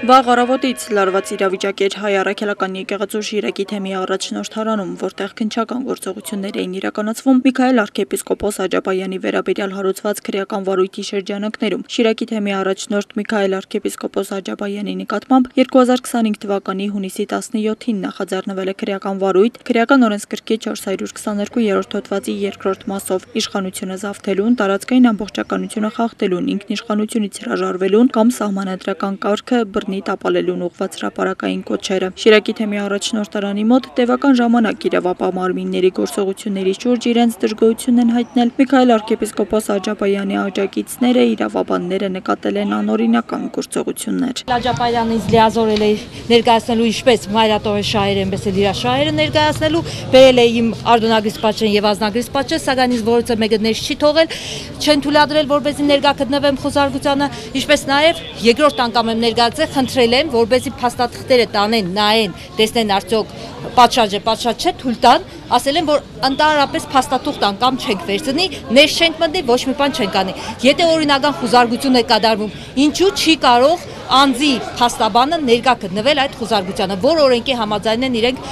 Վաղ առավոտից լարված իրավիճակ էր Հայ առաքելական եկեղեցու Շիրակի թեմի առաջնորդարանում, որտեղ քննչական գործողություններ էին իրականացվում Միքայել arczepiskopos Աջապայանի վերաբերյալ հարուցված քրեական վարույթի շրջանակներում։ Շիրակի թեմի առաջնորդ Միքայել arczepiskopos Աջապայանի նկատմամբ 2025 թվականի հունիսի 17-ին նախաձեռնվել է քրեական վարույթ քրեական օրենսգրքի 422-րդ հոդվածի 2-րդ մասով իշխանությունը զավթելուն, տարածքային ամբողջականությունը խախտելուն, ինքնիշխանությունից հրաժարվելուն կամ սահմանադրական կարգը տապալելուն ուղղված հրապարակային կոչերը։ Շիրակի թեմի առաջնորդարանի մոտ տևական ժամանակ իրավապահ մարմինների գործողությունների շուրջ իրենց դժգոհությունն են հայտնել Միքայել arczepiskopos Աջապայանի աջակիցները, իրավաբանները նկատել են անօրինական գործողություններ։ Աջապայանից լիազորել է ներկայացնելու ինչպես մայրաթորի շահերը, այնպես էլ իր շահերը ներկայացնելու, բերել է իմ արդյունագրիչպաչեն եւ ազնագրիչպաչեն, սակայն ինձ որոցը մեկը ներս չի թողել, չեն թույլատրել, որպեսզի ներկա գտնվեմ խոզարգությանը, ինչպես նաեւ երկրորդ անգամ եմ ներկայացել, խնդրել եմ, որպեսզի փաստաթղթերը տանեն, նայեն, տեսնեն արդյոք պատշաճ է, պատշաճ չէ, թույլ տան, ասել են, որ ընդհանրապես փաստաթուղթ անգամ չենք վերցնի, ներս չենք մտնի, ոչ մի բան չենք անի։ Եթե օրինական խոզարգություն է կատարվում, ինչու չի կարող անձի փաստաբանը ներկա գտնվել այդ խոզարգությանը, որ օրենքի համաձայն են իրենք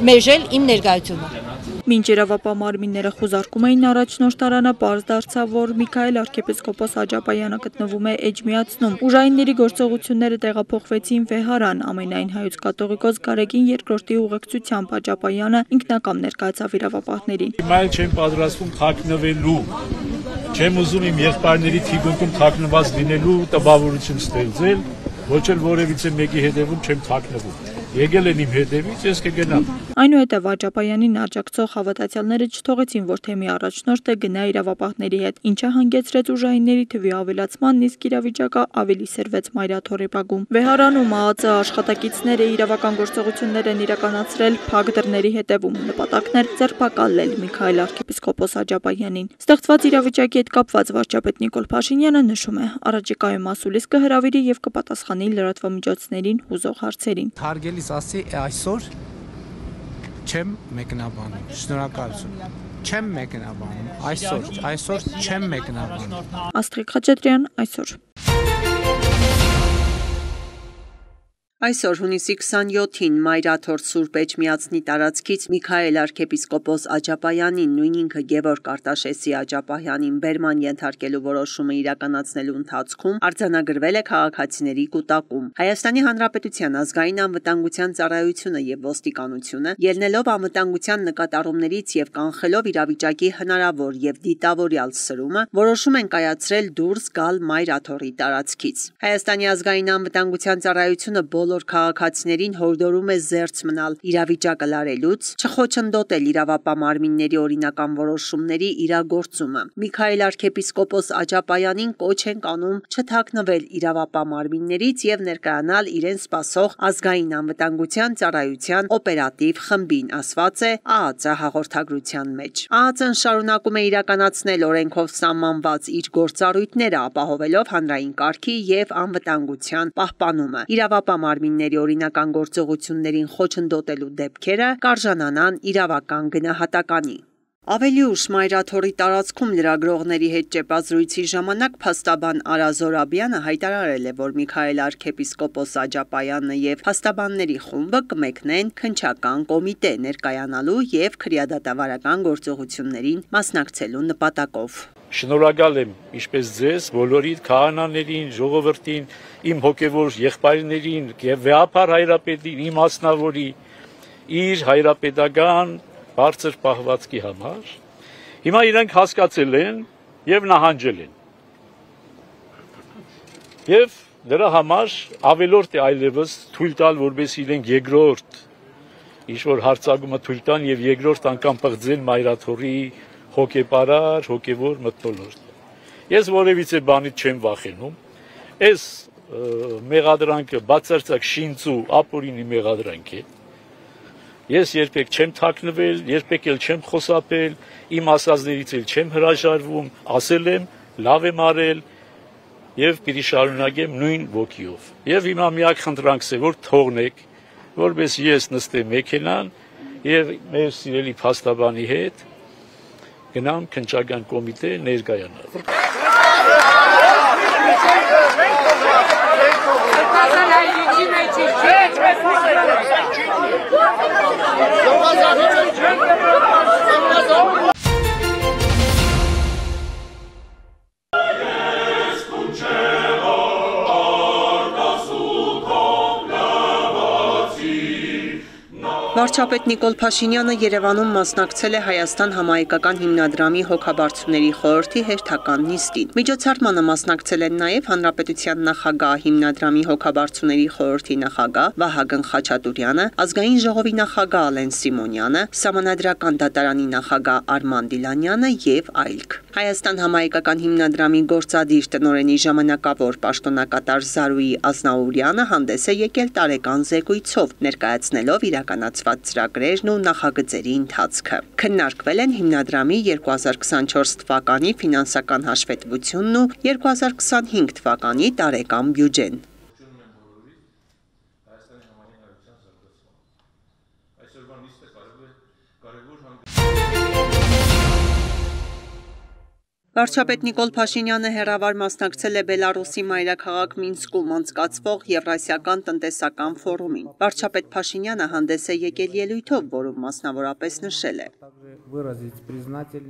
մերժել իմ ներկայությունը։ Մինչ իրավապահ մարմինները խոզարկում էին առաջնորդարանը, պարզ դարձավ, որ Միքայել arczepiskopos Աջապայանը գտնվում է Էջմիածնում։ Ուժայինների գործողությունները տեղափոխվեցին Վեհարան, ամենայն հայոց կաթողիկոս Գարեգին II-ի ուղեկցությամբ Աջապայանը ինքնակամ ներկայացավ իրավապահներին։ Հիմա չեմ պատրաստվում թաքնվելու, չեմ ուզում իմ եղբայրների թիկունքում թաքնված լինելու տպավորություն ստեղծել, ոչ էլ որևիցե մեկի հետևում չեմ թաքնվում։ Եկել են իմ հետևից, ես կգնամ։ Այնուհետև Աջապայանին աջակցող հավատացյալները չթողեցին, որ թեմի առաջնորդը գնա իրավապահների հետ, ինչը հանգեցրեց ուժայինների թվի ավելացման, իսկ իրավիճակը ավելի սրվեց մայրաթորի բակում։ Վեհարանում ԱԱԾ աշխատակիցները իրավական գործողություններ են իրականացրել փակ դռների հետևում, նպատակն էր ձերբակալել Միքայել arczepiskopos Աջապայանին։ Ստեղծված իրավիճակի հետ կապված վարչապետ Նիկոլ Փաշինյանը նշում է, առաջիկայում ասուլիս կհրավիրի եւ կպատասխանի լրատվամիջոցներին հուզող հարցերին։ Հարգելիս ասի այսօր չեմ մեկնաբանում, շնորհակալություն, չեմ մեկնաբանում, այսօր չեմ մեկնաբանում։ Աստղիկ Խաչատրյան, այսօր։ Այսօր հունիսի 27-ին Մայրաթոր Սուրբ Էջմիածնի տարածքից Միքայել arczepiskopos Աջապայանին, նույն ինքը Գևորգ Արտաշեսի Աջապայանին բերման ենթարկելու որոշումը իրականացնելու ընթացքում արձանագրվել է քաղաքացիների կուտակում։ Հայաստանի Հանրապետության ազգային անվտանգության ծառայությունը եւ ոստիկանությունը, ելնելով անվտանգության նկատառումներից եւ կանխելով իրավիճակի հնարավոր եւ դիտավորյալ սրումը, որոշում են կայացրել դուրս գալ Մայրաթորի տարածքից։ Հայաստանի ազգային անվտանգության ծառայությունը բոլոր քաղաքացիներին հորդորում է զերծ մնալ իրավիճակը լարելուց, չխոչընդոտել իրավապահ մարմինների օրինական որոշումների իրագործումը։ Միքայել arczepiskopos Աջապայանին կոչ են անում չթաքնվել իրավապահ մարմիններից եւ ներկայանալ իրեն սպասող ազգային անվտանգության ծառայության օպերատիվ խմբին, ասված է ԱԱԾ հաղորդագրության մեջ։ ԱԱԾ-ն շարունակում է իրականացնել օրենքով սահմանված իր գործառույթները, ապահովելով հանրային կարգի եւ անվտանգության պահպանումը։ Իրավապահ մարմինների օրինական գործողություններին խոչընդոտելու դեպքերը կարժանանան իրավական գնահատականի։ Ավելի ուշ Մայրաթորի տարածքում լրագրողների հետ ճեպազրույցի ժամանակ փաստաբան Արա Զորաբյանը հայտարարել է, որ Միքայել arczepiskopos Աջապայանը եւ փաստաբանների խումբը կմեկնեն քննչական կոմիտե ներկայանալու եւ քրեադատավարական գործողություններին մասնակցելու նպատակով։ Շնորհակալ եմ ինչպես ձեզ, բոլորիդ քահանաներին, ժողովրդին, իմ հոգևոր եղբայրներին եւ վեհապար հայրապետին, իմ մասնավորի իր հայրապետական բարձր պահվածքի համար։ Հիմա իրենք հասկացել են եւ նահանջել են։ Եվ դրա համար ավելորդ է այլևս թույլ տալ, որպես իրենք երկրորդ ինչ-որ հարցակումը թույլ տան եւ երկրորդ անգամ պղծեն Մայրաթորի հոգեպարար, հոգևոր մթնոլորտ։ Ես որևիցե բանից չեմ վախենում։ Այս մեղադրանքը բացարձակ շինծու ապօրինի մեղադրանք է։ Ես երբեք չեմ թաքնվել, երբեք էլ չեմ խոսապել, իմ ասածներից էլ չեմ հրաժարվում, ասել եմ, լավ եմ արել եւ պիտի շարունակեմ նույն ոգիով։ Եվ հիմա միակ խնդրանքս է, որ թողնեք, որպես ես նստեմ մեքենան եւ մեր սիրելի փաստաբանի հետ գնամ քննչական կոմիտե ներկայանալ։ Վարչապետ Նիկոլ Փաշինյանը Երևանում մասնակցել է Հայաստան համահայկական հիմնադրամի հոգաբարձուների խորհրդի հերթական նիստին։ Միջոցառմանը մասնակցել են նաև Հանրապետության նախագահ, հիմնադրամի հոգաբարձուների խորհրդի նախագահ Վահագն Խաչատուրյանը, ազգային ժողովի նախագահ Ալեն Սիմոնյանը, Սահմանադրական դատարանի նախագահ Արման Դիլանյանը եւ այլք։ Հայաստան համահայկական հիմնադրամի գործադիր տնօրենի ժամանակավոր պաշտոնակատար Զարուհի Ազնաուրյանը հանդես է եկել տարեկան զեկույցով, ներկայացնելով իրականացված ծրագրերն ու նախագծերի ընթացքը։ Քննարկվել են հիմնադրամի 2024 թվականի ֆինանսական հաշվետվությունն ու 2025 թվականի տարեկան բյուջեն։ Վարչապետ Նիկոլ Փաշինյանը հեռավար մասնակցել է Բելարուսի մայրաքաղաք Մինսկում անցկացվող Եվրասիական տնտեսական ֆորումին։ Վարչապետ Փաշինյանը հանդես է եկել ելույթով, որում մասնավորապես նշել է.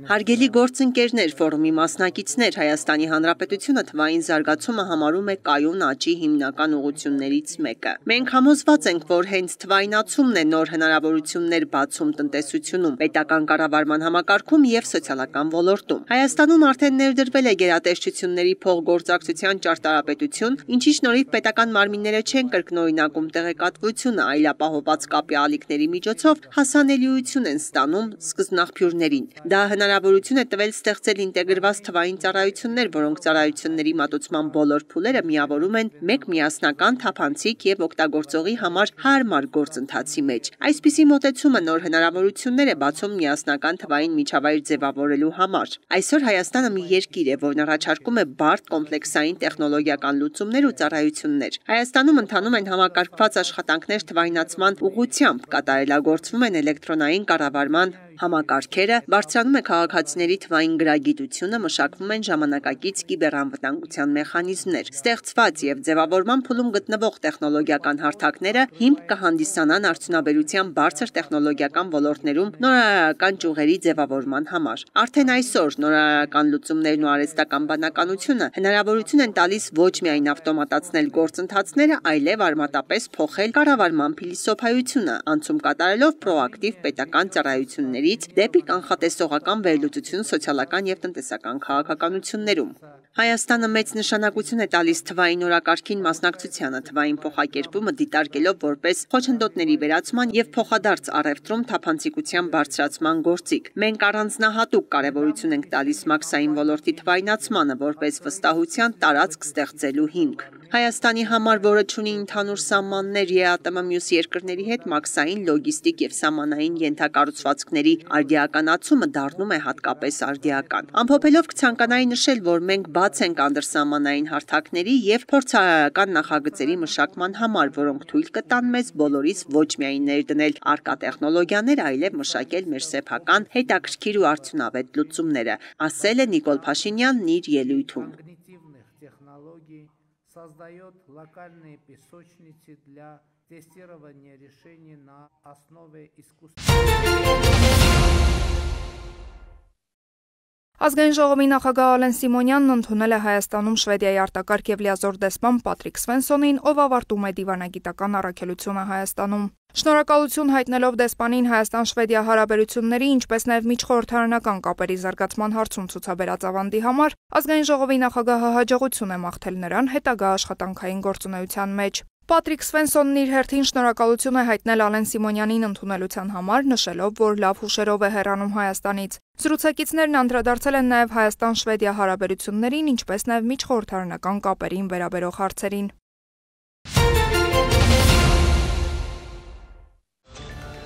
Հարգելի գործընկերներ, ֆորումի մասնակիցներ, Հայաստանի Հանրապետությունը թվային զարգացումը համարում է կայուն աճի հիմնական ուղղություններից մեկը։ Մենք համոզված ենք, որ հենց թվայնացումն է նոր հնարավորություններ բացում տնտեսությունում, պետական կառավարման համակարգում եւ սոցիալական ոլորտում։ Հայաստանում արդեն ներդրվել է գերատեսչությունների փոխգործակցության ճարտարապետություն, ինչի շնորհիվ պետական մարմինները չեն կրկնօրինակում տեղեկատվությունը, այլ ապահովված կապի ալիքների միջոցով հասանելիություն են ստանում սկզբնաղբյուրներին։ Դա հնարավորություն է տվել ստեղծել ինտեգրված թվային ծառայություններ, որոնք ծառայությունների մատուցման բոլոր փուլերը միավորում են մեկ միասնական, թափանցիկ եւ օգտագործողի համար հարմար գործընթացի մեջ։ Այսպիսի մոտեցումը նոր հնարավորություններ է բացում միասնական թվային միջավայր ձևավորելու համար։ Այսօր Հայաստանը մի երկիր է, որն առաջարկում է բարդ կոմպլեքսային տեխնոլոգիական լուծումներ ու ծառայություններ։ Հայաստանում ընթանում են համակարգված աշխատանքներ թվայնացման ուղղությամբ, կատարելագործվում են էլեկտրոնային կառավարման համակարգերը, բարձրանում է քաղաքացիների թվային գրագիտությունը, մշակվում են ժամանակակից կիբերանվտանգության մեխանիզմներ։ Ստեղծված եւ ձևավորման փուլում գտնվող տեխնոլոգիական հարթակները հիմք կհանդիսանան արդյունաբերության բարձր տեխնոլոգիական ոլորտներում նորարարական ճյուղերի ձևավորման համար։ Արդեն այսօր նորարարական լուծումներն ու արհեստական բանականությունը հնարավորություն են տալիս ոչ միայն ավտոմատացնել գործընթացները, այլև արմատապես փոխել կառավարման փիլիսոփայությունը, անցում կատարելով պրոակտիվ պետական ծառայությունների դեպի կանխատեսողական վերլուծություն սոցիալական եւ տնտեսական քաղաքականություններում։ Հայաստանը մեծ նշանակություն է տալիս թվային օրակարգին մասնակցությանը, թվային փոխակերպումը դիտարկելով որպես խոչընդոտների վերացման եւ փոխադարձ առևտրում թափանցիկության բարձրացման գործիք։ Մենք առանձնահատուկ կարեւորություն ենք տալիս մաքսային ոլորտի թվայնացմանը որպես վստահության տարածք ստեղծելու հիմք։ Հայաստանի համար, որը ունի ընդհանուր սահմաններ ԵԱՏՄ մյուս երկրների հետ, մաքսային, լոգիստիկ եւ սահմանային ենթակառուցվածքների արդիականացումը դառնում է հատկապես արդիական։ Ամփոփելով կցանկանայի նշել, որ մենք բաց ենք անդրսահմանային հարթակների եւ փորձարարական նախագծերի մշակման համար, որոնք թույլ կտան մեզ բոլորիս ոչ միայն ներդնել առկա տեխնոլոգիաներ, այլև մշակել մեր սեփական, հետաքրքիր ու արդյունավետ լուծումները, ասել է Նիկոլ Փաշինյանն իր ելույթում։ Создает локальные песочницы для тестирования решений на основе Ազգային ժողովի նախագահ Ալեն Սիմոնյանն ընդունել է Հայաստանում Շվեդիայի արտակարգ եւ լիազոր դեսպան Պատրիկ Սվենսոնին, ով ավարտում է դիվանագիտական առաքելությունը Հայաստանում։ Շնորհակալություն հայտնելով դեսպանին Հայաստան-Շվեդիա հարաբերությունների, ինչպես նաեւ միջխորհրդարանական կապերի զարգացման հարցում ցուցաբերած ավանդի համար, ազգային ժողովի նախագահը հաջողություն է մաղթել նրան հետագա աշխատանքային գործունեության մեջ։ Պատրիկ Սվենսոնն իր հերթին շնորհակալություն է հայտնել Ալեն Սիմոնյանին ընդունելության համար, նշելով, որ լավ հուշերով է հեռանում Հայաստանից։ Զրուցակիցներն անդրադարձել են նաև Հայաստան-Շվեդիա հարաբերություններին, ինչպես նաև միջխորհրդարանական կապերին վերաբերող հարցերին։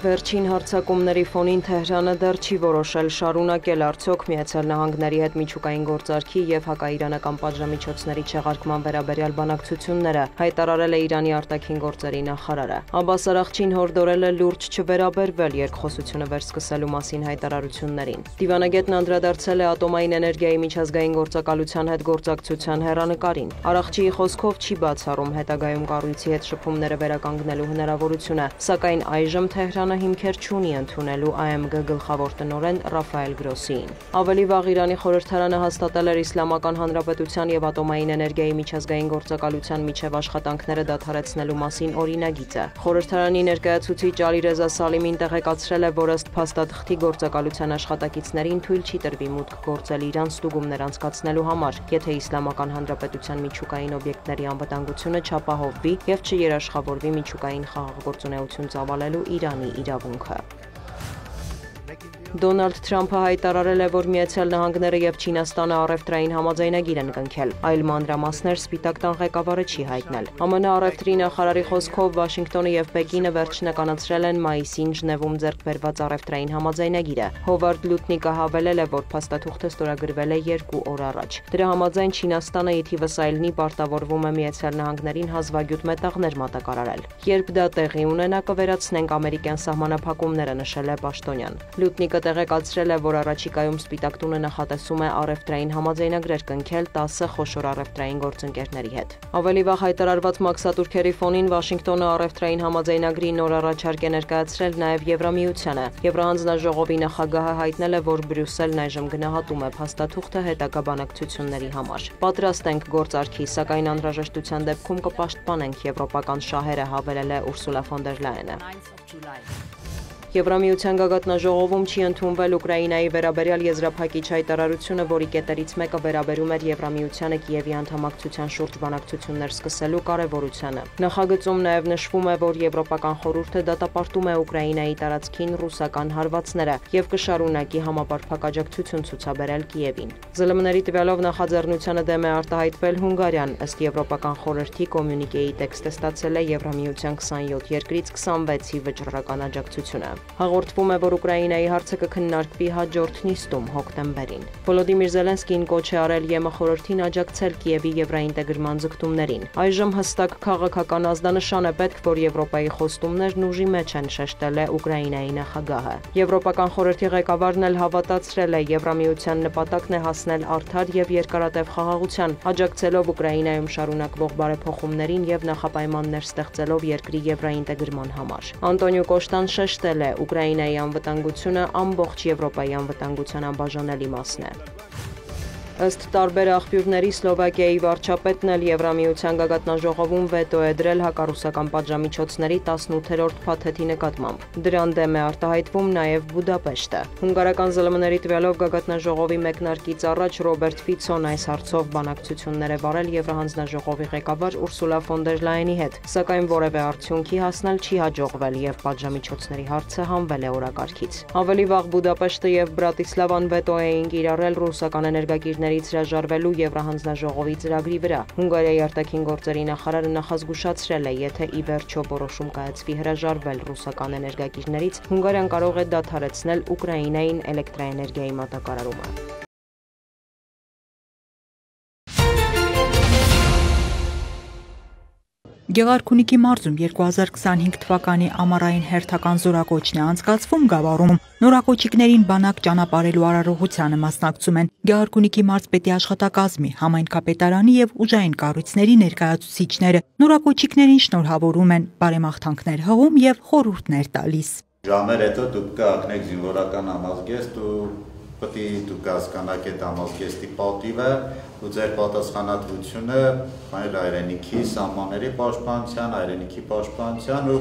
Վերջին հարձակումների ֆոնին Թեհրանը դեռ չի որոշել շարունակել արդյոք Միացյալ Նահանգների հետ միջուկային գործարքի եւ հակաիրանական պատժամիջոցների չեղարկման վերաբերյալ բանակցությունները, հայտարարել է Իրանի արտաքին գործերի նախարարը։ Աբբաս Արաղչին հորդորել է լուրջ չվերաբերվել երկխոսությունը վերսկսելու մասին հայտարարություններին։ Դիվանագետն անդրադարձել է ատոմային էներգիայի միջազգային գործակալության հետ գործակցության հեռանկարին։ Արաղչիի խոսքով չի բացառում հետագայում կառույցի հետ շփումները վերականգնելու հնարավորությունը, սակայն այժմ Թեհրանը Հայաստանը հիմքեր չունի ընդունելու AMG գլխավոր տնօրեն Ռաֆայել Գրոսիին։ Ավելի վաղ Իրանի խորհրդարանը հաստատել էր Իսլամական Հանրապետության եւ ատոմային էներգիայի միջազգային գործակալության միջև աշխատանքները դադարեցնելու մասին օրինագիծը։ Խորհրդարանի ներկայացուցիչ Ալի Ռեզա Սալիմին տեղեկացրել է, որ ըստ փաստաթղթի գործակալության աշխատակիցներին թույլ չի տրվի մուտք գործել Իրան ստուգումներ անցկացնելու համար, եթե Իսլամական Հանրապետության միջուկային օբյեկտների անվտանգությունը չապահովվի եւ չերաշխավորվի միջուկային խաղաղ գործունեություն ծավալելու Իրանի իրավունքը։ Դոնալդ Թրամփը հայտարարել է, որ Միացյալ Նահանգները եւ Չինաստանը առևտրային համաձայնագիր են կնքել, այլ մանրամասներ Սպիտակ տան ղեկավարը չի հայտնել։ ԱՄՆ առևտրի նախարարի խոսքով Վաշինգտոնը եւ Պեկինը վերջնականացրել են մայիսին Ժնևում ձեռք բերված առևտրային համաձայնագիրը։ Հովարդ Լուտնիկը հավելել է, որ փաստաթուղթը ստորագրվել է 2 օր առաջ։ Դրա համաձայն Չինաստանը ի թիվս այլնի պարտավորվում է Միացյալ Նահանգներին հազվագյուտ մետաղներ մատակարարել։ Երբ դա տեղի ունենա, կվերացնենք ամերիկյան սահմանափակումները, նշել է պաշտոնյան։ Լուտնիկը տեղեկացրել է, որ առաջիկայում Սպիտակ տունը նախատեսում է առևտրային համաձայնագրեր կնքել 10 խոշոր առևտրային գործընկերների հետ։ Ավելի վաղ հայտարարված մաքսատուրքերի ֆոնին Վաշինգտոնը առևտրային համաձայնագրի նոր առաջարկ է ներկայացրել նաև Եվրամիությանը։ Եվրահանձնաժողովի նախագահը հայտնել է, որ Բրյուսելն այժմ գնահատում է փաստաթուղթը հետագա բանակցությունների համար։ Պատրաստ ենք գործարքի, սակայն անհրաժեշտության դեպքում կպաշտպանենք եվրոպական շահերը, հավելել է Ուրսուլա ֆոն դեր Լայենը։ Եվրամիության գագաթնաժողովում չի ընդունվել Ուկրաինայի վերաբերյալ եզրափակիչ հայտարարությունը, որի կետերից մեկը վերաբերում էր Եվրամիությանը Կիևի անդամակցության շուրջ բանակցություններ սկսելու կարևորությանը։ Նախագծում նաև նշվում է, որ Եվրոպական խորհուրդը դատապարտում է Ուկրաինայի տարածքին ռուսական հարվածները եւ կշարունակի համապարփակ աջակցություն ցուցաբերել Կիևին։ ԶԼՄ-ների տվյալով նախաձեռնությանը դեմ է արտահայտվել Հունգարիան, ըստ Եվրոպական խորհրդի կոմյունիկեի տեքստը ստացել է Եվրամիության 27 երկրից 26-ի վճռական աջակցությունը։ Հաղորդվում է, որ Ուկրաինայի հարցը կքննարկվի հաջորդ նիստում հոկտեմբերին։ Վոլոդիմիր Զելենսկին կոչ է արել ԵՄ խորհրդին աջակցել Կիևի եվրաինտեգրման ձգտումներին։ Այժմ հստակ քաղաքական ազդանշան է պետք, որ Եվրոպայի խոստումներն ուժի մեջ են, շեշտել է Ուկրաինայի նախագահը։ Եվրոպական խորհրդի ղեկավարն էլ հավատացրել է, Եվրամիության նպատակն է հասնել արդար եւ երկարատև խաղաղության, աջակցելով Ուկրաինայում շարունակվող բարեփոխումներին եւ նախապայմաններ ստեղծելով երկրի եվրաինտեգրման համար։ Անտոնիո Կոշտան շեշտել է, Ուկրաինայի անվտանգությունը ամբողջ Եվրոպայի անվտանգության անբաժանելի մասն է։ Ըստ տարբեր աղբյուրների Սլովակիայի վարչապետն էլ Եվրամիության գագաթնաժողովում վետո է դրել հակառուսական պատժամիջոցների 18-րդ փաթեթի նկատմամբ։ Դրան դեմ է արտահայտվում նաև Բուդապեշտը։ Հունգարական ԶԼՄ-ների տվյալով գագաթնաժողովի մեկնարկից առաջ Ռոբերտ Ֆիցոն այս հարցով բանակցություններ է վարել Եվրահանձնաժողովի ղեկավար Ուրսուլա ֆոն դեր Լայենի հետ, սակայն որևէ արդյունքի հասնել չի հաջողվել եւ պատժամիջոցների հարցը հանվել է օրակարգից։ Ավելի վաղ Բուդապեշտը եւ Բրատիսլավան վետո էին կիրառել ռուսական էներգակիրներից հրաժարվելու Եվրահանձնաժողովի ծրագրի վրա։ Հունգարիայի արտաքին գործերի նախարարը նախազգուշացրել է, եթե ի վերջո որոշում կայացվի հրաժարվել ռուսական էներգակիրներից, Հունգարիան կարող է դադարեցնել Ուկրաինային էլեկտրաէներգիայի մատակարարումը։ Գեղարքունիքի մարզում 2025 թվականի ամառային հերթական զորակոչն է անցկացվում Գավառում։ Նորակոչիկներին բանակ ճանապարհելու արարողությանը մասնակցում են Գեղարքունիքի մարզպետի աշխատակազմի, համայնքապետարանի եւ ուժային կառույցների ներկայացուցիչները։ Նորակոչիկներին շնորհավորում են, բարեմաղթանքներ հղում եւ խորհուրդներ տալիս։ Ժամեր հետո դուք կհագնեք զինվորական համազգեստ ու պետք է դուք հասկանաք այդ համազգեստի պատիվը ու ձեր պատասխանատվությունը այլ հայրենիքի սահմանների պաշտպանության, հայրենիքի պաշտպանության ու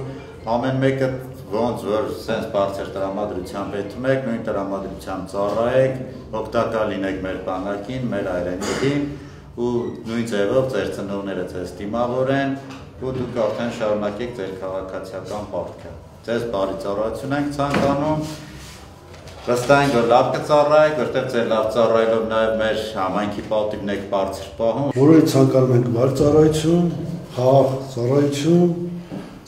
ամեն մեկը ոնց որ sense բարձր տրամադրությամբ հետում եք, նույն տրամադրությամբ ծառայեք, օգտակար լինեք մեր բանակին, մեր հայրենիքին ու նույն ձևով ձեր ծնողները ձեզ դիմավորեն ու դուք արդեն շարունակեք ձեր քաղաքացիական պարտքը։ Ձեզ բարի ծառայություն ենք ցանկանում։ Վստահ ենք, որ լավ կծառայեք, որտեղ ձեր լավ ծառայելով նաև մեր համայնքի պատիվն եք բարձր պահում։ Բոլորի ցանկանում ենք բարի ծառայություն, խաղաղ ծառայություն,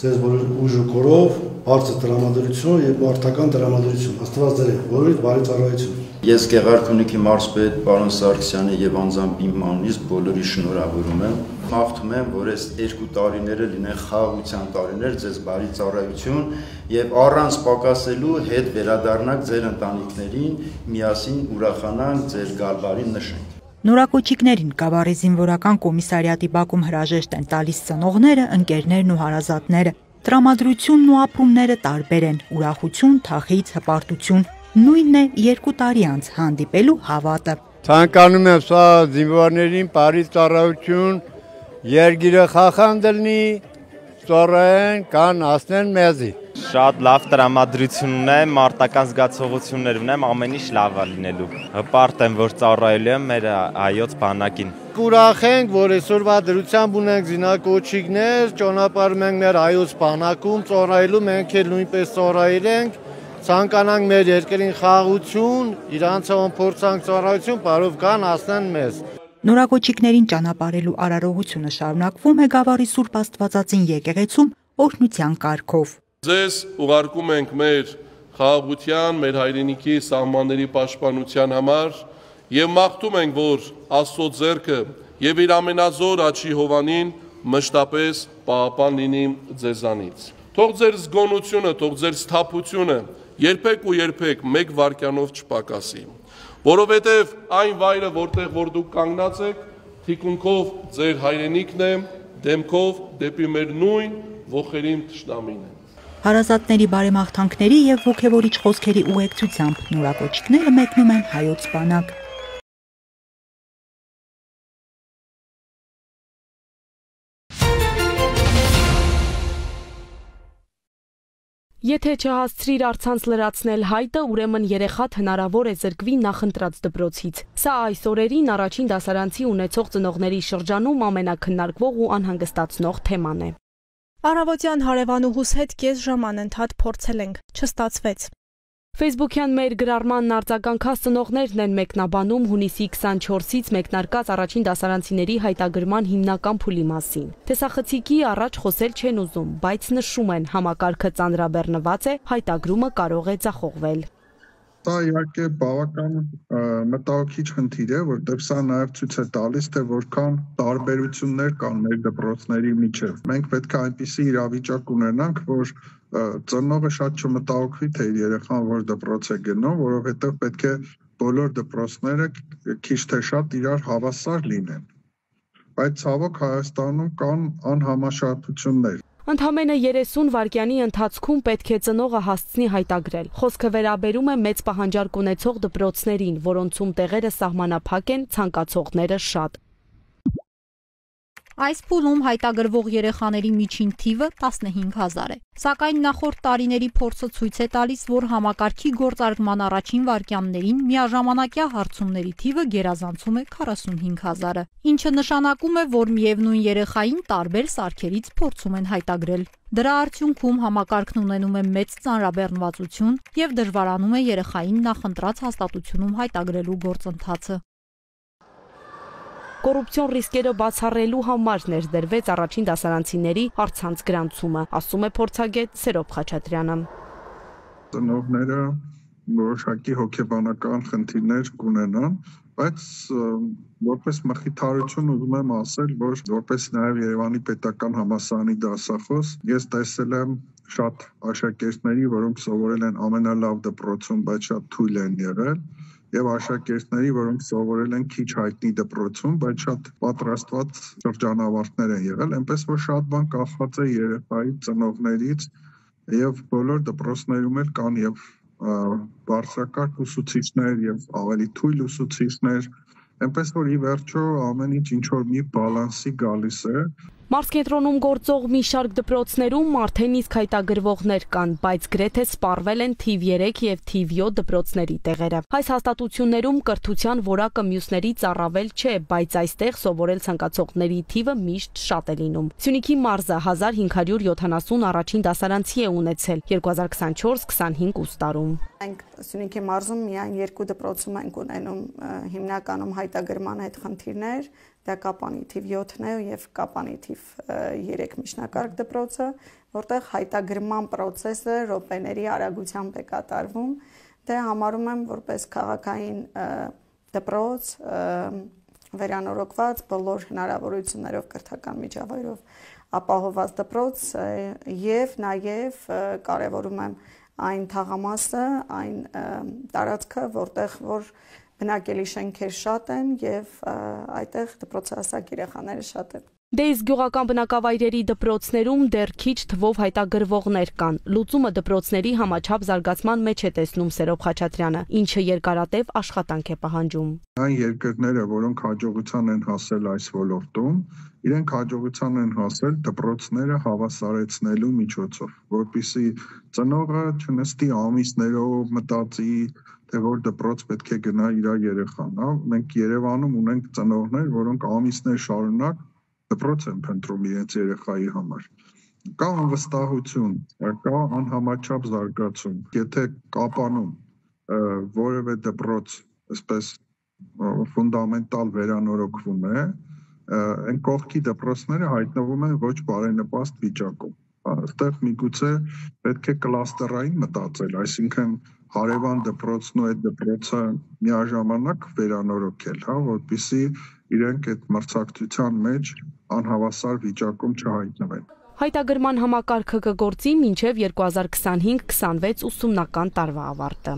ձեզ բոլոր ուժը կորով, բարձր տրամադրություն եւ մարդական տրամադրություն։ Աստված ձեր բոլորիդ բարի ծառայություն։ Ես Գեղարքունիքի մարզպետ պարոն Սարգսյանի եւ անձամբ իմ անունից բոլորի շնորհավորում եմ։ Մաղթում եմ, որ այս 2 տարիները լինեն խաղաղության տարիներ, ձեզ բարի ծառայություն եւ առանց պակասելու հետ վերադառնանք ձեր ընտանիքներին, միասին ուրախանանք, ձեր գալբարին նշենք։ Նորակոչիկներին Գավառի զինվորական կոմիսարիատի բակում հրաժեշտ են տալիս ծնողները, ընկերներն ու հարազատները։ Տրամադրությունն ու ապրումները տարբեր են, ուրախություն, թախիծ, հպարտություն, նույնն է 2 տարի անց հանդիպելու հավատը։ Ցանկանում եմ սա զինվորներին բարի ծառայություն, երգիրը խախանդ լինի, ծառայեն կան ասնեն մեզի։ Շատ լավ տրամադրություն ունեմ, մարտական զգացողություններ ունեմ, ամեն ինչ լավ է լինելու։ Հպարտ եմ, որ ծառայելու եմ մեր հայոց բանակին։ Ուրախ ենք, որ այսօրվա դրությամբ ունենք զինակոչիկներ, ճանապարհում ենք մեր հայոց բանակում ծառայելու, մենք էլ նույնպես ծառայել ենք, ցանկանանք մեր երկրին խաղաղություն, իրանցով փորձանք ծառայություն, բարով կան ասնեն մեզ։ Նորակոչիկներին ճանապարհելու արարողությունը շարունակվում է Գավառի Սուրբ Աստվածածին եկեղեցում օրհնության կարգով։ Ձեզ ուղարկում ենք մեր խաղաղության, մեր հայրենիքի սահմանների պաշտպանության համար եւ մաղթում ենք, որ Աստծո ձեռքը եւ իր ամենազոր աջի հովանին մշտապես պահապան լինի ձեզանից։ Թող ձեր զգոնությունը, թող ձեր սթափությունը երբեք ու երբեք մեկ վայրկյանով չպակասի, որովհետեւ այն վայրը, որտեղ որ դուք կանգնած եք, թիկունքով ձեր հայրենիքն է, դեմքով դեպի մեր նույն ոխերիմ թշնամին է։ Հարազատների բարեմաղթանքների եւ ոգևորիչ խոսքերի ուղեկցությամբ նորակոչիկները մեկնում են հայոց բանակ։ Եթե չհասցրիր առցանց լրացնել հայտը, ուրեմն երեխատ հնարավոր է զրկվի նախընտրած դպրոցից։ Սա այս օրերին առաջին դասարանցի ունեցող ծնողների շրջանում ամենակննարկվող ու անհանգստացնող թեման է։ Առավոտյան հարևանուհուս հետ կես ժամ անընդհատ փորձել ենք, չստացվեց։ Facebook-յան մեր գրառմանն արձագանքած ծնողներն են մեկնաբանում հունիսի 24-ից մեկնարկած առաջին դասարանցիների հայտագրման հիմնական փուլի մասին։ Տեսախցիկի առաջ խոսել չեն ուզում, բայց նշում են համակարգը ծանրաբեռնված է, հայտագրումը կարող է ձախողվել։ Դա իհարկե բավական մտահոգիչ խնդիր է, որտեղ սա նաև ցույց է տալիս, թե որքան տարբերություններ կան մեր դպրոցների միջև։ Մենք պետք է այնպիսի իրավիճակ ունենանք, որ ծնողը շատ չմտահոգվի, թե իր երեխան որ դպրոց է գնում, որովհետև պետք է բոլոր դպրոցները քիչ թե շատ իրար հավասար լինեն։ Բայց ցավոք Հայաստանում կան անհամաչափություններ։ Ընդամենը 30 վայրկյանի ընթացքում պետք է ծնողը հասցնի հայտագրել։ Խոսքը վերաբերում է մեծ պահանջարկ ունեցող դպրոցներին, որոնցում տեղերը սահմանափակ են, ցանկացողները շատ։ Այս փուլում հայտագրվող երեխաների միջին թիվը 15000 է։ Սակայն նախորդ տարիների փորձը ցույց է տալիս, որ համակարգի գործարկման առաջին վայրկյաններին միաժամանակյա հարցումների թիվը գերազանցում է 45000-ը, ինչը նշանակում է, որ միևնույն երեխային տարբեր սարքերից փորձում են հայտագրել։ Դրա արդյունքում համակարգն ունենում է մեծ ծանրաբեռնվածություն եւ դժվարանում է երեխային նախընտրած հաստատությունում հայտագրելու գործընթացը։ Կոռուպցիոն ռիսկերը բացառելու համար ներդրվեց առաջին դասարանցիների առցանց գրանցումը, ասում է փորձագետ Սերոբ Խաչատրյանը։ Ծնողները որոշակի հոգեբանական խնդիրներ կունենան, բայց որպես մխիթարություն ուզում եմ ասել, որ որպես նաև Երևանի պետական համալսարանի դասախոս ես տեսել եմ շատ աշակերտների, որոնք սովորել են ամենալավ դպրոցում, բայց շատ թույլ են եղել, եւ աշակերտների, որոնք սովորել են քիչ հայտնի դպրոցում, բայց շատ պատրաստված շրջանավարտներ են եղել, այնպես որ շատ բան կախված է երեխայի ծնողներից եւ բոլոր դպրոցներում էլ կան եւ բարձրակարգ ուսուցիչներ եւ ավելի թույլ ուսուցիչներ, այնպես որ ի վերջո ամեն ինչ որ մի բալանսի գալիս է։ Մարզկենտրոնում գործող մի շարք դպրոցներում արդեն իսկ հայտագրվողներ կան, բայց գրեթե սպառվել են թիվ 3 եւ թիվ 7 դպրոցների տեղերը։ Այս հաստատություններում կրթության որակը մյուսներից առավել չէ, բայց այստեղ սովորել ցանկացողների թիվը միշտ շատ է լինում։ Սյունիքի մարզը 1570 առաջին դասարանցի է ունեցել 2024-25 ուստարում։ Մենք Սյունիքի մարզում միայն 2 դպրոցում ենք ունենում հիմնականում հայտագրման հետ խնդիրներ, դա Կապանի թիվ 7-ն է եւ Կապանի թիվ 3 միջնակարգ դպրոցը, որտեղ հայտագրման process-ը րոպեների արագությամբ է կատարվում, դե համարում եմ որպես քաղաքային դպրոց վերանորոգված բոլոր հնարավորություններով կրթական միջավայրով ապահովված դպրոց եւ նաեւ կարեւորում եմ այն թաղամասը, այն տարածքը, որտեղ որ բնակելի շենքեր շատ են եւ այդտեղ դպրոցահասակ երեխաները շատ են։ Դե իսկ գյուղական բնակավայրերի դպրոցներում դեռ քիչ թվով հայտագրվողներ կան։ Լուծումը դպրոցների համաչափ զարգացման մեջ է տեսնում Սերոբ Խաչատրյանը, ինչը երկարատև աշխատանք է պահանջում։ Այն երկրները, որոնք հաջողության են հասել այս ոլորտում, իրենք հաջողության են հասել դպրոցները հավասարեցնելու միջոցով, որպեսզի ծնողը չնստի ամիսներով մտածի, թե որ դպրոց պետք է գնա իր երեխան, հա։ Մենք Երևանում ունենք ծնողներ, որոնք ամիսներ շարունակ դպրոց են փնտրում իրենց երեխայի համար։ Կա անվստահություն, կա անհամաչափ զարգացում։ Եթե կապանում որևէ դպրոց այսպես ֆունդամենտալ վերանորոգվում է, այն կողքի դպրոցները հայտնվում են ոչ բարենպաստ վիճակում։ Այստեղ միգուցե պետք է կլաստերային մտածել, այսինքն հարևան դպրոցն ու այդ դպրոցը միաժամանակ վերանորոգել, հա, որպեսզի իրենք այդ մրցակցության մեջ անհավասար վիճակում չհայտնվեն։ Հայտագրման համակարգը կգործի մինչև 2025-26 ուսումնական տարվա ավարտը։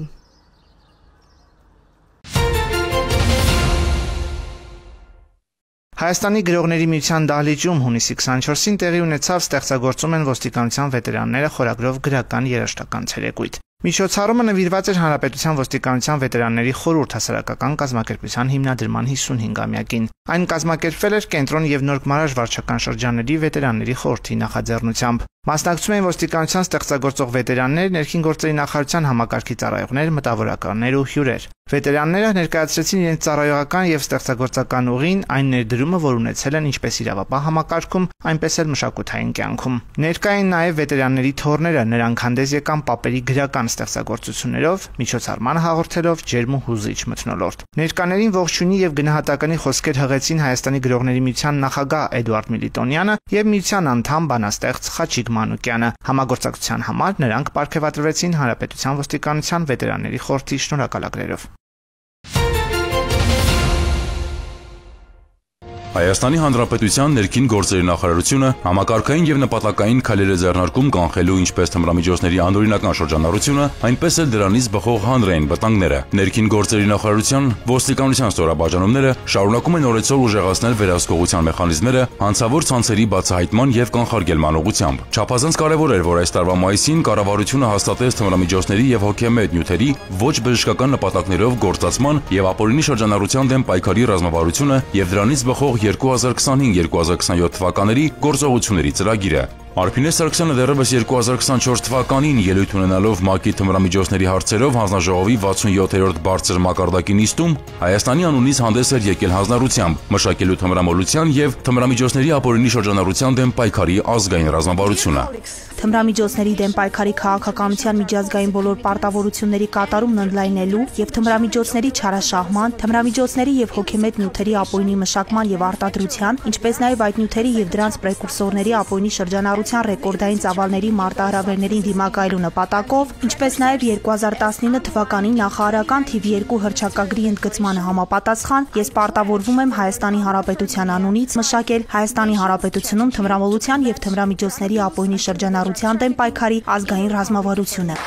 Հայաստանի գրողների միության դահլիճում հունիսի 24-ին տեղի ունեցավ ստեղծագործում են ոստիկանության վետերանները խորագրով գրական երաժշտական ցերեկույթ։ Միջոցառումը նվիրված էր Հանրապետության ոստիկանության վետերանների խորհուրդ հասարակական կազմակերպության հիմնադրման 55-ամյակին։ Այն կազմակերպվել էր Կենտրոն եւ Նոր Գմարաժ վարչական շրջանների վետերանների խորհրդի նախաձեռնությամբ։ Մասնակցում էին ոստիկանության ստեղծագործող վետերաններ, ներքին գործերի նախարարության համակարգի ծառայողներ, մտավորականներ ու հյուրեր։ Վետերանները ներկայացրեցին իրենց ծառայողական եւ ստեղծագործական ուղին, այն ներդրումը, որ ունեցել են ինչպես իրավապահ համակարգում, այնպես էլ մշակութային կյանքում։ Ներկա էին նաեւ վետերանների թոռները, նրանք հանդես եկան պապերի գրական ստեղծագործություններով, միջոցառմանը հաղորդելով ջերմ ու հուզիչ մթնոլորտ։ Ներկաներին ողջունի եւ գնահատականի խոսքեր հղեցին Հայաստանի գրողների միության նախագահ Էդուարդ Միլիտոնյանը եւ միության անդամ բանաստեղծ Խաչիկ Մանուկյանը։ Համագործակցության համար նրանք պարգևատրվեցին Հանրապետության ոստիկանության վետերանների խորհրդի շնորհակալագրերով։ Հայաստանի Հանրապետության ներքին գործերի նախարարությունը համակարգային եւ նպատակային քայլեր է ձեռնարկում կանխելու ինչպես թմրամիջոցների անօրինական շրջանառությունը, այնպես էլ դրանից բխող հանրային վտանգները։ Ներքին գործերի նախարարության ոստիկանության ստորաբաժանումները շարունակում են օրեցօր ուժեղացնել վերահսկողության մեխանիզմները հանցավոր ցանցերի բացահայտման եւ կանխարգելման ուղղությամբ։ Չափազանց կարեւոր էր, որ այս տարվա մայիսին կառավարությունը հաստատեց թմրամիջոցների եւ հոգեմետ նյութերի ոչ բժշկական նպատակներով գործածման եւ ապօրինի շրջանառության դեմ պայքարի ռազմավարությունը եւ դրանից բխող 2025-2027 թվականների գործողությունների ծրագիրը։ Արփինե Սարգսյանը դեռևս 2024 թվականին ելույթ ունենալով ՄԱԿ-ի թմրամիջոցների հարցերով հանձնաժողովի 67-րդ բարձր մակարդակի նիստում Հայաստանի անունից հանդես էր եկել հանձնառությամբ մշակելու թմրամոլության եւ թմրամիջոցների ապօրինի շրջանառության դեմ պայքարի ազգային ռազմավարությունը։ Թմրամիջոցների դեմ պայքարի քաղաքականության միջազգային բոլոր պարտավորությունների կատարումն ընդլայնելու եւ թմրամիջոցների չարաշահման, թմրամիջոցների եւ հոգեմետ նյութերի ապօրինի մշակման եւ արտադրության, ինչպես նաեւ այդ նյութերի եւ դրանց պրեկուրսորների ապօրինի շրջանառության ռեկորդային ծավալների մարտահրավերներին դիմակայելու նպատակով, ինչպես նաեւ 2019 թվականի նախարարական թիվ 2 հռչակագրի ընդգծմանը համապատասխան, ես պարտավորվում եմ Հայաստանի Հանրապետության անունից մշակել Հայաստանի Հանրապետությունում թմրամոլության եւ թմրամիջոցների ապօրինի շրջանառության դեմ պայքարի ազգային ռազմավարությունը։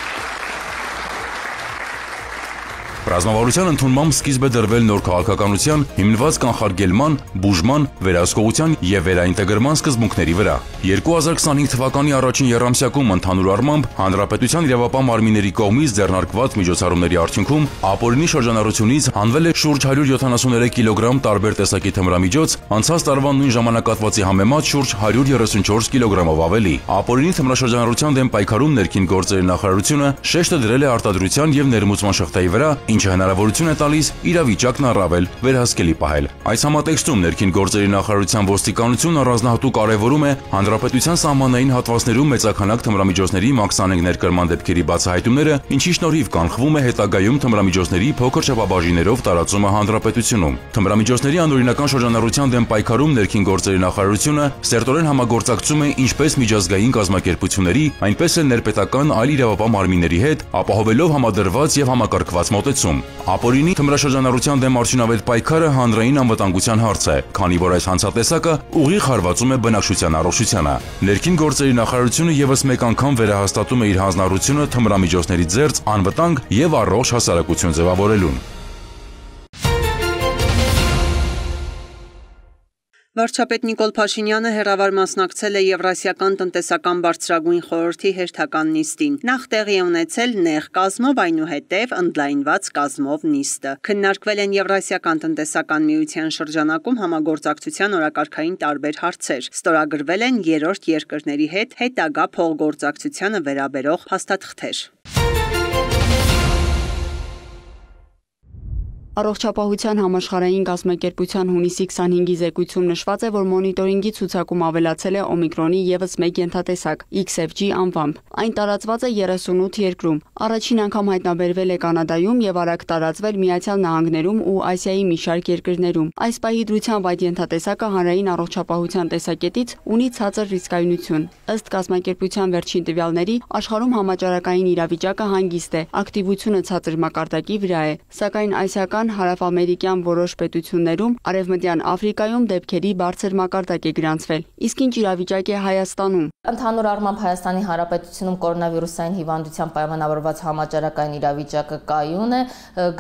Ռազմավարության ընդունմամբ սկիզբ է դրվել նոր քաղաքականության հիմնված կանխարգելման, բուժման, վերահսկողության եւ վերաինտեգրման սկզբունքների վրա։ 2025 թվականի առաջին եռամսյակում ընդհանուր առմամբ հանրապետության իրավապահ մարմինների կողմից ձեռնարկված միջոցառումների արդյունքում ապօրինի շրջանառությունից հանվել է շուրջ 173 կիլոգրամ տարբեր տեսակի թմրամիջոց, անցած տարվա նույն ժամանակահատվածի համեմատ շուրջ 134 կիլոգրամով ավելի։ Ապօրինի թմրաշրջանառության դեմ պայքարում ներքին գործերի նախարարությունը շեշտը դրել է արտադրության եւ ներմուծման շղթայի վրա, ինչը հնարավորություն է տալիս իրավիճակն առավել վերահսկելի պահել։ Այս համատեքստում ներքին գործերի նախարարության ոստիկանությունը առանձնահատուկ կարևորում է հանրապետության սահմանային հատվածներում մեծաքանակ թմրամիջոցների մաքսանենգ ներկրման դեպքերի բացահայտումները, ինչի շնորհիվ կանխվում է հետագայում թմրամիջոցների փոքր չափաբաժիններով տարածումը հանրապետությունում։ Թմրամիջոցների անօրինական շրջանառության դեմ պայքարում ներքին գործերի նախարարությունը սերտորեն համագործակցում է ինչպես միջազգային կազմակերպությունների, այնպես էլ ներպետական այլ իրավապահ մարմինների հետ, ապահովելով համադրված եւ համակարգված մոտեցում։ Ապօրինի թմրաշրջանառության դեմ արդյունավետ պայքարը հանրային անվտանգության հարց է, քանի որ այս հանցատեսակը ուղիղ հարվածում է բնակչության առողջությանը։ Ներքին գործերի նախարարությունը եւս մեկ անգամ վերահաստատում է իր հանձնառությունը թմրամիջոցների ձեռք անվտանգ եւ առողջ հասարակություն ձևավորելուն։ Վարչապետ Նիկոլ Փաշինյանը հերավար մասնակցել է Եվրասիական տնտեսական բարձրագույն խորհրդի հերթական նիստին։ Նախ տեղի է ունեցել նեղ կազմով, այնուհետև ընդլայնված կազմով նիստը։ Քննարկվել են Եվրասիական տնտեսական միության շրջանակում համագործակցության օրակարգային տարբեր հարցեր։ Ստորագրվել են երրորդ երկրների հետ հետագա փոխգործակցությանը վերաբերող փաստաթղթեր։ Առողջապահության համաշխարհային կազմակերպության հունիսի 25-ի զեկույցում նշված է, որ մոնիտորինգի ցուցակում ավելացել է օմիկրոնի եւս մեկ ենթատեսակ՝ XFG անվամբ։ Այն տարածված է 38 երկրում։ Առաջին անգամ հայտնաբերվել է Կանադայում եւ արագ տարածվել Միացյալ Նահանգներում ու Ասիայի մի շարք երկրներում։ Այս պահի դրությամբ այդ ենթատեսակը հանրային առողջապահության տեսակետից ունի ցածր ռիսկայունություն։ Ըստ կազմակերպության վերջին տվյալների, աշխարհում համաճարակային իրավիճակը հանգիստ է, ակտիվությունը ցածր մակարդակի վրա է, սակայն ասիական հարավամերիկյան որոշ պետություններում, Արևմտյան Աֆրիկայում դեպքերի բարձր մակարդակ է գրանցվել։ Իսկ ինչ իրավիճակ է Հայաստանում։ Ընդհանուր առմամբ Հայաստանի Հանրապետությունում կորոնավիրուսային հիվանդությամբ պայմանավորված համաճարակային իրավիճակը կայուն է,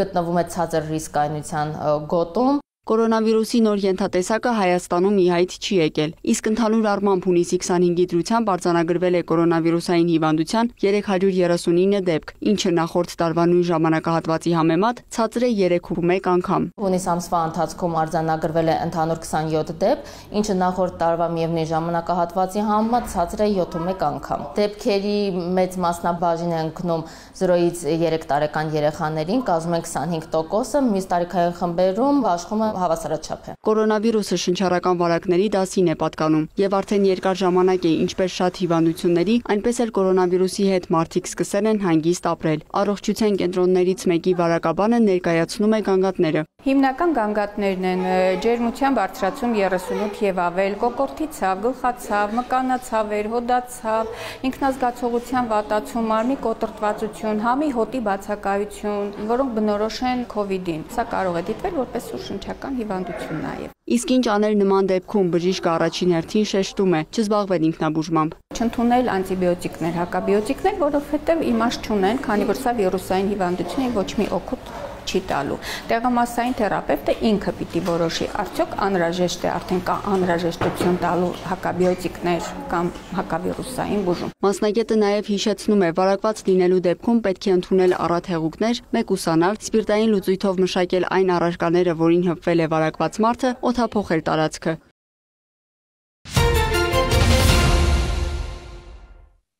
գտնվում է ցածր ռիսկայնության գոտում։ Կորոնավիրուսի նոր ենթատեսակը Հայաստանում ի հայտ չի եկել, իսկ ընդհանուր առմամբ հունիսի 25-ի դրությամբ արձանագրվել է կորոնավիրուսային հիվանդության 339 դեպք, ինչը նախորդ տարվա նույն ժամանակահատվածի համեմատ ցածր է 3.1 անգամ։ Հունիս ամսվա ընթացքում արձանագրվել է ընդհանուր 27 դեպք, ինչը նախորդ տարվա միևնույն ժամանակահատվածի համեմատ ցածր է 7.1 անգամ։ Դեպքերի մեծ մասնաբաժին է ընկնում 0-ից 3 տարեկան երեխաներին, կազմում են 25%, մյուս տարիքային խմբերում աշխում է հավասարաչափ է։ Կորոնավիրուսը շնչառական վարակների դասին է պատկանում եւ արդեն երկար ժամանակ է ինչպես շատ հիվանդությունների, այնպես էլ կորոնավիրուսի հետ մարդիկ սկսել են հանգիստ ապրել։ Առողջության կենտրոններից մեկի վարակաբանը ներկայացնում է գանգատները։ Հիմնական գանգատներն են ջերմության բարձրացում 38 եւ ավել, կոկորդի ցավ, գլխացավ, մկանացավեր, հոդացավ, ինքնազգացողության վատացում, մարմնի կոտրտվածություն, համի հոտի բացակայություն, որոնք բնորոշ են COVID-ին։ Սա կարող է դիտվել որպես ուրշնչական հիվանդություն նաեւ։ Իսկ ինչ անել նման դեպքում բժիշկը առաջին հերթին շեշտում է չզբաղվել ինքնաբուժմամբ։ Չընդունել անտիբիոտիկներ, հակաբիոտիկներ, որովհետեւ իմաստ չունեն, քանի որ սա վիրուսային հիվանդություն է, ոչ մի օգուտ չի տալու։ Տեղամասային թերապևտը ինքը պիտի որոշի, արդյոք անհրաժեշտ է, արդեն կա անհրաժեշտություն տալու հակաբիոտիկներ կամ հակավիրուսային բուժում։ Մասնագետը նաև հիշեցնում է, վարակված լինելու դեպքում պետք է ընդունել առաթեղուկներ, մեկուսանալ, սպիրտային լուծույթով մշակել այն առարկաները, որին հպվել է վարակված մարդը, օդափոխել տարածքը։